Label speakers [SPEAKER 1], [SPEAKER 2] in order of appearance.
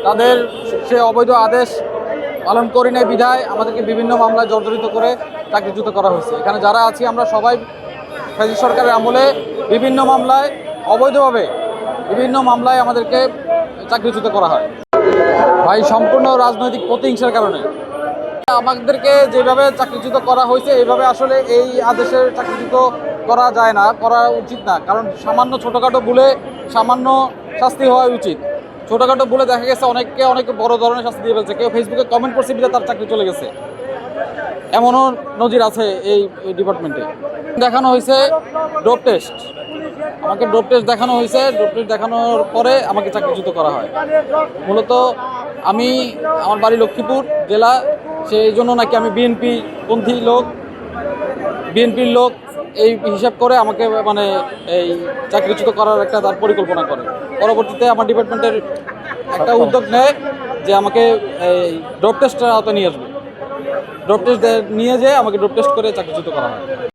[SPEAKER 1] তাদের সে অবৈধ আদেশ পালন করি নাই বিধায় আমাদেরকে বিভিন্ন মামলায় জর্জরিত করে চাকরিচ্যুত করা হয়েছে। এখানে যারা আছি আমরা সবাই ফ্যাসিস্ট সরকারের আমলে বিভিন্ন মামলায় অবৈধভাবে বিভিন্ন মামলায় আমাদেরকে চাকরিচ্যুত করা হয়। ভাই সম্পূর্ণ রাজনৈতিক প্রতিহিংসার কারণে আমাদেরকে যেভাবে চাকরিচ্যুত করা হয়েছে এইভাবে আসলে এই আদেশের চাকরিচ্যুত করা যায় না, করা উচিত না। কারণ সামান্য ছোটোখাটো ভুলে সামান্য শাস্তি হওয়া উচিত। ছোটোখাটো ভুলে দেখা গেছে অনেককে অনেক বড় ধরনের শাস্তি দিয়ে ফেলছে। কেউ ফেসবুকে কমেন্ট করছে বিধে তার চাকরি চলে গেছে, এমনও নজির আছে এই ডিপার্টমেন্টে। দেখানো হয়েছে ডোপ টেস্ট, আমাকে ডোপ টেস্ট দেখানো হয়েছে। ডোপ টেস্ট দেখানোর পরে আমাকে চাকরিচ্যুত করা হয়। মূলত আমার বাড়ি লক্ষ্মীপুর জেলা, সেই জন্য নাকি আমি বিএনপি পন্থী লোক, বিএনপির লোক এই হিসাব করে আমাকে মানে এই চাকরিচ্যুত করার একটা তার পরিকল্পনা করে। পরবর্তীতে আমার ডিপার্টমেন্টের একটা উদ্যোগ নেয় যে আমাকে এই ডোপ টেস্টের আওতায় নিয়ে আসবে। ডোপ টেস্ট নিয়ে যেয়ে আমাকে ডোপ টেস্ট করে চাকরিচ্যুত করা হয়।